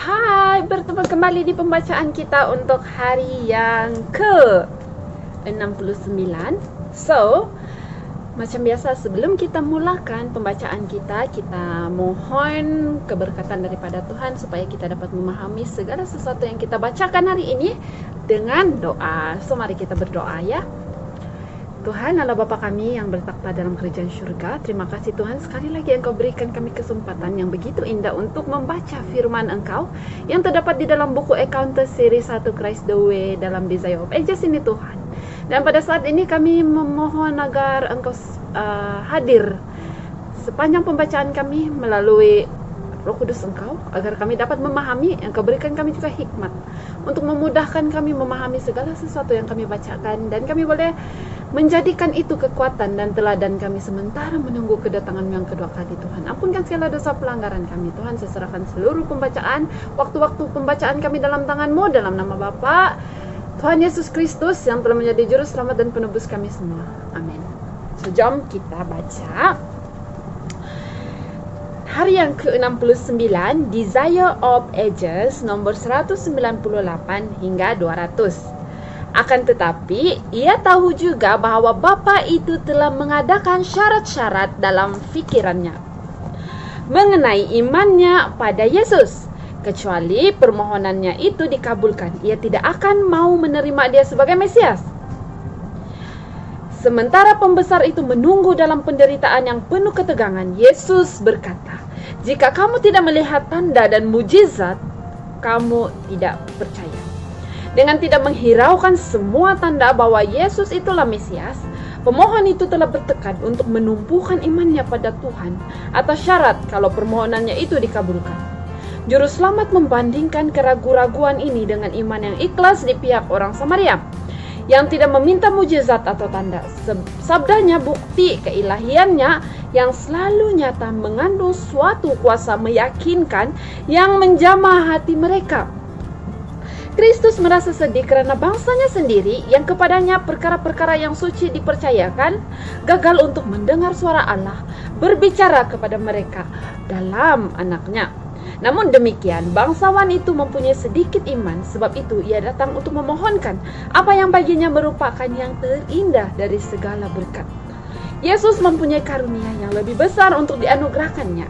Hai, bertemu kembali di pembacaan kita untuk hari yang ke-69. So, macam biasa sebelum kita mulakan pembacaan kita mohon keberkatan daripada Tuhan supaya kita dapat memahami segala sesuatu yang kita bacakan hari ini dengan doa. So, mari kita berdoa ya. Tuhan Allah Bapa kami yang bertakhta dalam kerajaan syurga, terima kasih Tuhan sekali lagi Engkau berikan kami kesempatan yang begitu indah untuk membaca firman Engkau yang terdapat di dalam buku Encounter Series 1 Christ the Way dalam Desire of Ages ini Tuhan. Dan pada saat ini kami memohon agar Engkau hadir sepanjang pembacaan kami melalui Roh Kudus Engkau, agar kami dapat memahami. Engkau berikan kami juga hikmat untuk memudahkan kami memahami segala sesuatu yang kami bacakan, dan kami boleh menjadikan itu kekuatan dan teladan kami sementara menunggu kedatangan yang kedua kali Tuhan. Ampunkan segala dosa pelanggaran kami Tuhan. Saya serahkan seluruh pembacaan, waktu-waktu pembacaan kami dalam tangan-Mu, dalam nama Bapa Tuhan Yesus Kristus yang telah menjadi juru selamat dan penebus kami semua. Amin. So, jom kita baca hari yang ke-69, Desire of Ages, nomor 198 hingga 200. Akan tetapi, ia tahu juga bahwa Bapa itu telah mengadakan syarat-syarat dalam fikirannya mengenai imannya pada Yesus. Kecuali permohonannya itu dikabulkan, ia tidak akan mau menerima dia sebagai Mesias. Sementara pembesar itu menunggu dalam penderitaan yang penuh ketegangan, Yesus berkata, "Jika kamu tidak melihat tanda dan mujizat, kamu tidak percaya." Dengan tidak menghiraukan semua tanda bahwa Yesus itulah Mesias, pemohon itu telah bertekad untuk menumpukan imannya pada Tuhan atas syarat kalau permohonannya itu dikabulkan. Juru selamat membandingkan keraguan-raguan ini dengan iman yang ikhlas di pihak orang Samaria yang tidak meminta mujizat atau tanda. Sabdanya, bukti keilahiannya yang selalu nyata, mengandung suatu kuasa meyakinkan yang menjamah hati mereka. Kristus merasa sedih karena bangsanya sendiri yang kepadanya perkara-perkara yang suci dipercayakan gagal untuk mendengar suara Allah berbicara kepada mereka dalam anaknya. Namun demikian, bangsawan itu mempunyai sedikit iman, sebab itu ia datang untuk memohonkan apa yang baginya merupakan yang terindah dari segala berkat. Yesus mempunyai karunia yang lebih besar untuk dianugerahkannya.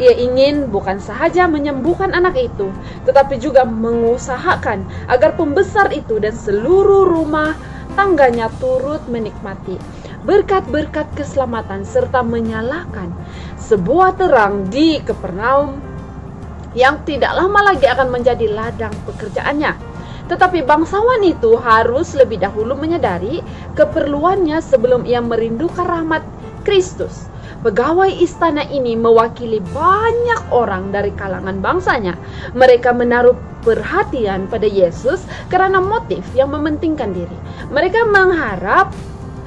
Ia ingin bukan sahaja menyembuhkan anak itu, tetapi juga mengusahakan agar pembesar itu dan seluruh rumah tangganya turut menikmati berkat-berkat keselamatan serta menyalakan sebuah terang di Kapernaum yang tidak lama lagi akan menjadi ladang pekerjaannya. Tetapi bangsawan itu harus lebih dahulu menyadari keperluannya sebelum ia merindukan rahmat Kristus. Pegawai istana ini mewakili banyak orang dari kalangan bangsanya. Mereka menaruh perhatian pada Yesus karena motif yang mementingkan diri. Mereka mengharap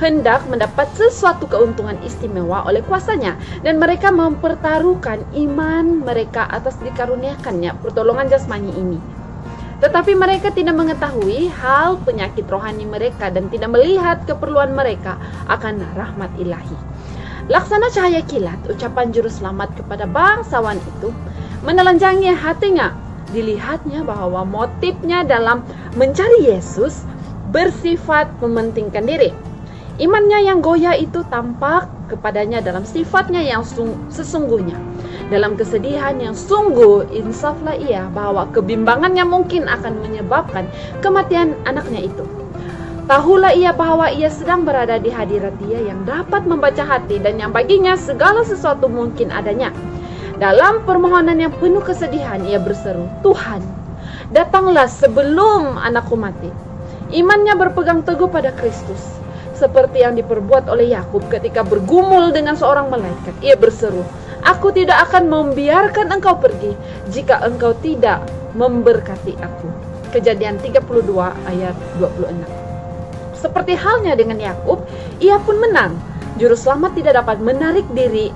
hendak mendapat sesuatu keuntungan istimewa oleh kuasanya, dan mereka mempertaruhkan iman mereka atas dikaruniakannya pertolongan jasmani ini. Tetapi mereka tidak mengetahui hal penyakit rohani mereka dan tidak melihat keperluan mereka akan rahmat ilahi. Laksana cahaya kilat, ucapan juru selamat kepada bangsawan itu menelanjangi hatinya. Dilihatnya bahwa motifnya dalam mencari Yesus bersifat mementingkan diri. Imannya yang goyah itu tampak kepadanya dalam sifatnya yang sesungguhnya. Dalam kesedihan yang sungguh, insaflah ia bahwa kebimbangannya mungkin akan menyebabkan kematian anaknya itu. Tahulah ia bahwa ia sedang berada di hadirat Dia yang dapat membaca hati dan yang baginya segala sesuatu mungkin adanya. Dalam permohonan yang penuh kesedihan ia berseru, "Tuhan, datanglah sebelum anakku mati." Imannya berpegang teguh pada Kristus, seperti yang diperbuat oleh Yakub ketika bergumul dengan seorang malaikat. Ia berseru, "Aku tidak akan membiarkan engkau pergi jika engkau tidak memberkati aku." Kejadian 32 ayat 26. Seperti halnya dengan Yakub, ia pun menang. Juru selamat tidak dapat menarik diri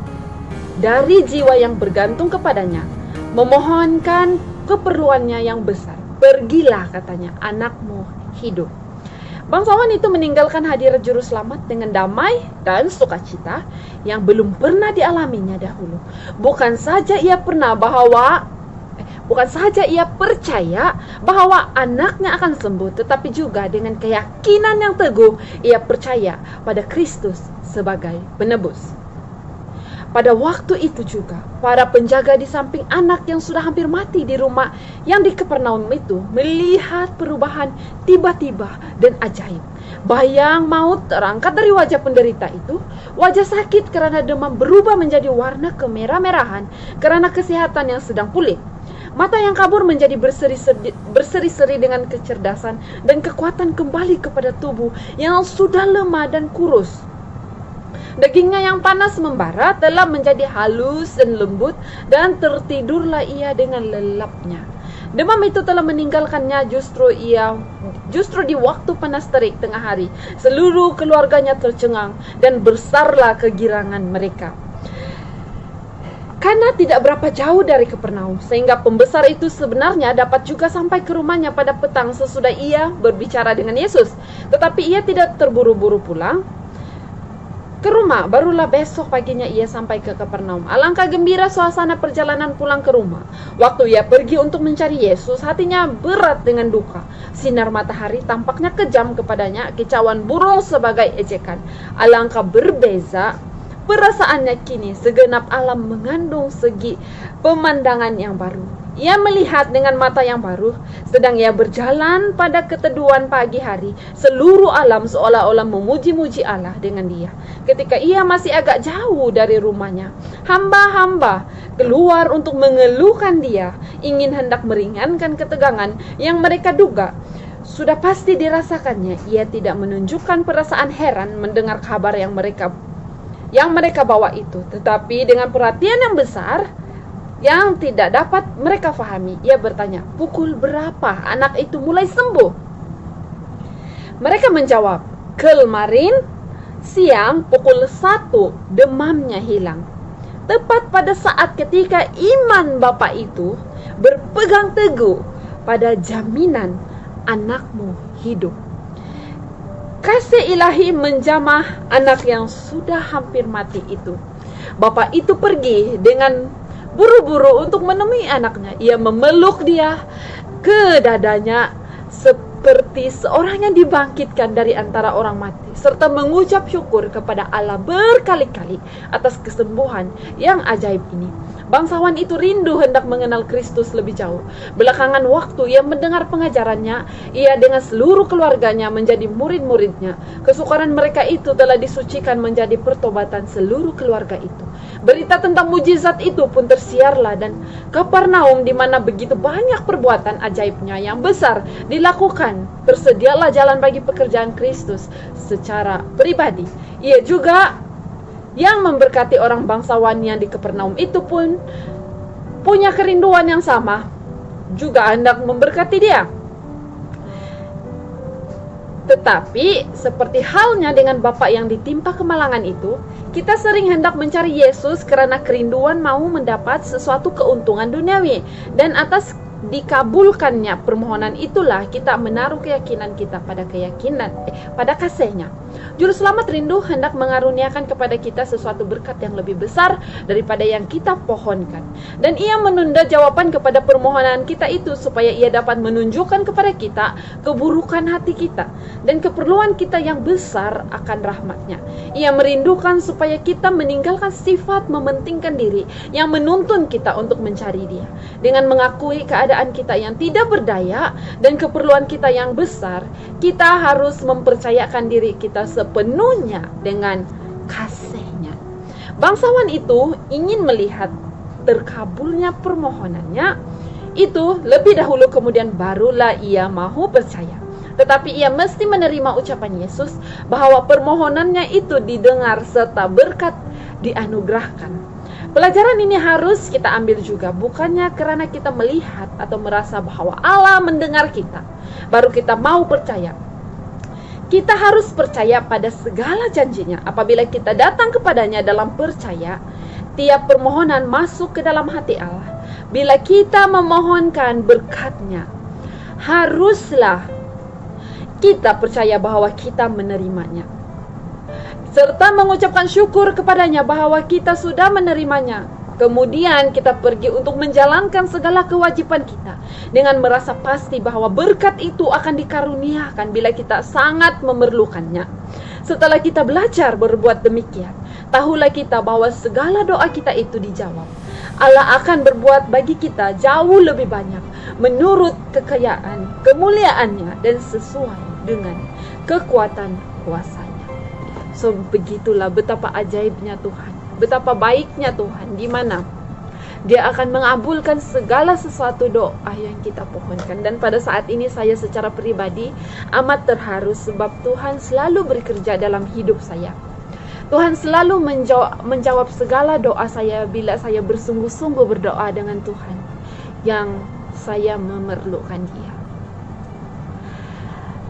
dari jiwa yang bergantung kepadanya, memohonkan keperluannya yang besar. "Pergilah," katanya, "anakmu hidup." Bangsawan itu meninggalkan hadirat juru selamat dengan damai dan sukacita yang belum pernah dialaminya dahulu. Bukan saja ia pernah Bukan saja ia percaya bahwa anaknya akan sembuh, tetapi juga dengan keyakinan yang teguh ia percaya pada Kristus sebagai penebus. Pada waktu itu juga, para penjaga di samping anak yang sudah hampir mati di rumah yang di Kapernaum itu melihat perubahan tiba-tiba dan ajaib. Bayang maut terangkat dari wajah penderita itu. Wajah sakit karena demam berubah menjadi warna kemerah-merahan karena kesehatan yang sedang pulih. Mata yang kabur menjadi berseri-seri dengan kecerdasan dan kekuatan kembali kepada tubuh yang sudah lemah dan kurus. Dagingnya yang panas membara telah menjadi halus dan lembut, dan tertidurlah ia dengan lelapnya. Demam itu telah meninggalkannya justru di waktu panas terik tengah hari. Seluruh keluarganya tercengang dan besarlah kegirangan mereka. Karena tidak berapa jauh dari Kapernaum, sehingga pembesar itu sebenarnya dapat juga sampai ke rumahnya pada petang sesudah ia berbicara dengan Yesus. Tetapi ia tidak terburu-buru pulang ke rumah, barulah besok paginya ia sampai ke Kapernaum. Alangkah gembira suasana perjalanan pulang ke rumah. Waktu ia pergi untuk mencari Yesus, hatinya berat dengan duka. Sinar matahari tampaknya kejam kepadanya, kicauan burung sebagai ejekan. Alangkah berbeza perasaannya kini, segenap alam mengandung segi pemandangan yang baru. Ia melihat dengan mata yang baru. Sedang ia berjalan pada keteduhan pagi hari, seluruh alam seolah-olah memuji-muji Allah dengan dia. Ketika ia masih agak jauh dari rumahnya, hamba-hamba keluar untuk mengeluhkan dia, ingin hendak meringankan ketegangan yang mereka duga sudah pasti dirasakannya. Ia tidak menunjukkan perasaan heran mendengar kabar yang mereka bawa itu, tetapi dengan perhatian yang besar yang tidak dapat mereka fahami, ia bertanya, "Pukul berapa anak itu mulai sembuh?" Mereka menjawab, "Kemarin siang pukul 1 demamnya hilang." Tepat pada saat ketika iman bapak itu berpegang teguh pada jaminan anakmu hidup. Kasih ilahi menjamah anak yang sudah hampir mati itu. Bapak itu pergi dengan buru-buru untuk menemui anaknya. Ia memeluk dia ke dadanya seperti seorang yang dibangkitkan dari antara orang mati, serta mengucap syukur kepada Allah berkali-kali atas kesembuhan yang ajaib ini. Bangsawan itu rindu hendak mengenal Kristus lebih jauh. Belakangan waktu ia mendengar pengajarannya, ia dengan seluruh keluarganya menjadi murid-muridnya. Kesukaran mereka itu telah disucikan menjadi pertobatan seluruh keluarga itu. Berita tentang mujizat itu pun tersiarlah, dan Kapernaum di mana begitu banyak perbuatan ajaibnya yang besar dilakukan, tersedialah jalan bagi pekerjaan Kristus secara pribadi. Ia juga yang memberkati orang bangsawan yang di Kapernaum itu pun punya kerinduan yang sama, juga hendak memberkati dia. Tetapi seperti halnya dengan bapak yang ditimpa kemalangan itu, kita sering hendak mencari Yesus karena kerinduan mau mendapat sesuatu keuntungan duniawi, dan atas dikabulkannya permohonan itulah kita menaruh keyakinan kita pada kasih-Nya. Juru Selamat rindu hendak mengaruniakan kepada kita sesuatu berkat yang lebih besar daripada yang kita pohonkan, dan ia menunda jawaban kepada permohonan kita itu supaya ia dapat menunjukkan kepada kita keburukan hati kita dan keperluan kita yang besar akan rahmat-Nya. Ia merindukan supaya kita meninggalkan sifat mementingkan diri yang menuntun kita untuk mencari Dia. Dengan mengakui keadaan kita yang tidak berdaya dan keperluan kita yang besar, kita harus mempercayakan diri kita sepenuhnya dengan kasih-Nya. Bangsawan itu ingin melihat terkabulnya permohonannya itu lebih dahulu, kemudian barulah ia mau percaya. Tetapi ia mesti menerima ucapan Yesus bahwa permohonannya itu didengar serta berkat dianugerahkan. Pelajaran ini harus kita ambil juga, bukannya karena kita melihat atau merasa bahwa Allah mendengar kita, baru kita mau percaya. Kita harus percaya pada segala janjinya. Apabila kita datang kepadanya dalam percaya, tiap permohonan masuk ke dalam hati Allah. Bila kita memohonkan berkat-Nya, haruslah kita percaya bahwa kita menerimanya, serta mengucapkan syukur kepadanya bahwa kita sudah menerimanya. Kemudian kita pergi untuk menjalankan segala kewajiban kita dengan merasa pasti bahwa berkat itu akan dikaruniakan bila kita sangat memerlukannya. Setelah kita belajar berbuat demikian, tahulah kita bahwa segala doa kita itu dijawab. Allah akan berbuat bagi kita jauh lebih banyak menurut kekayaan, kemuliaannya, dan sesuai dengan kekuatan kuasanya. So, begitulah betapa ajaibnya Tuhan. Betapa baiknya Tuhan, di mana Dia akan mengabulkan segala sesuatu doa yang kita pohonkan. Dan pada saat ini saya secara pribadi amat terharu sebab Tuhan selalu bekerja dalam hidup saya. Tuhan selalu menjawab segala doa saya bila saya bersungguh-sungguh berdoa dengan Tuhan yang saya memerlukan Dia.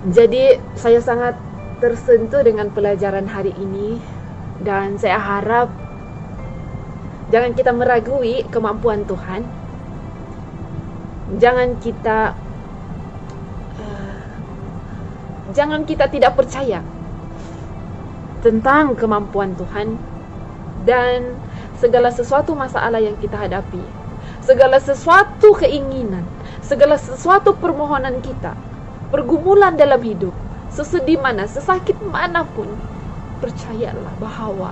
Jadi saya sangat tersentuh dengan pelajaran hari ini, dan saya harap jangan kita meragui kemampuan Tuhan. Jangan kita tidak percaya tentang kemampuan Tuhan dan segala sesuatu masalah yang kita hadapi, segala sesuatu keinginan, segala sesuatu permohonan kita, pergumulan dalam hidup, sesedih mana, sesakit manapun, percayalah bahwa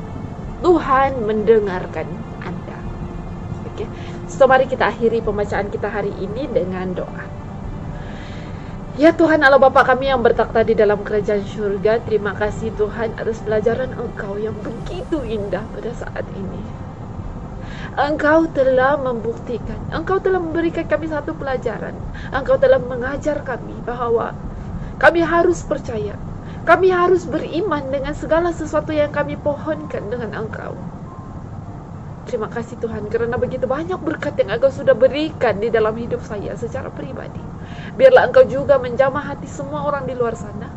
Tuhan mendengarkan Anda. Oke. So mari kita akhiri pembacaan kita hari ini dengan doa. Ya Tuhan Allah Bapa kami yang bertakhta di dalam kerajaan surga, terima kasih Tuhan atas pelajaran Engkau yang begitu indah pada saat ini. Engkau telah membuktikan, Engkau telah memberikan kami satu pelajaran. Engkau telah mengajar kami bahwa kami harus percaya, kami harus beriman dengan segala sesuatu yang kami pohonkan dengan Engkau. Terima kasih Tuhan karena begitu banyak berkat yang Engkau sudah berikan di dalam hidup saya secara pribadi. Biarlah Engkau juga menjamah hati semua orang di luar sana.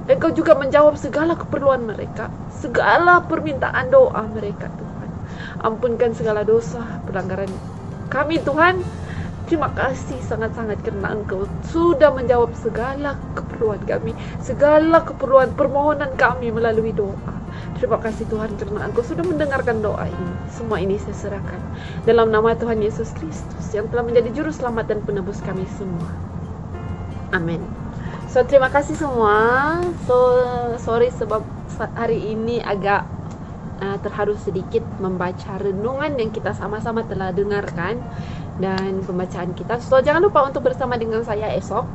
Engkau juga menjawab segala keperluan mereka, segala permintaan doa mereka Tuhan. Ampunkan segala dosa, pelanggaran kami Tuhan. Terima kasih sangat-sangat karena Engkau sudah menjawab segala keperluan kami, segala keperluan permohonan kami melalui doa. Terima kasih Tuhan karena Engkau sudah mendengarkan doa ini. Semua ini saya serahkan dalam nama Tuhan Yesus Kristus yang telah menjadi juru selamat dan penebus kami semua. Amin. So terima kasih semua. Sorry sebab hari ini agak terharu sedikit membaca renungan yang kita sama-sama telah dengarkan dan pembacaan kita. So jangan lupa untuk bersama dengan saya esok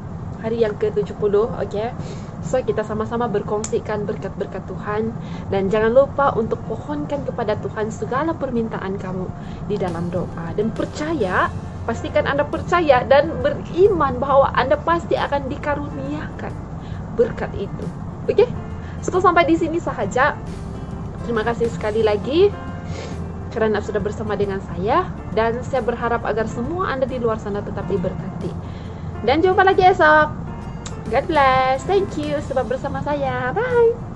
hari yang ke-70, okay? So kita sama-sama berkongsikan berkat-berkat Tuhan, dan jangan lupa untuk pohonkan kepada Tuhan segala permintaan kamu di dalam doa, dan percaya, pastikan Anda percaya dan beriman bahwa Anda pasti akan dikaruniakan berkat itu. Oke? So sampai di sini sahaja. Terima kasih sekali lagi karena sudah bersama dengan saya, dan saya berharap agar semua Anda di luar sana tetap diberkati. Dan jumpa lagi esok. God bless. Thank you sebab bersama saya. Bye.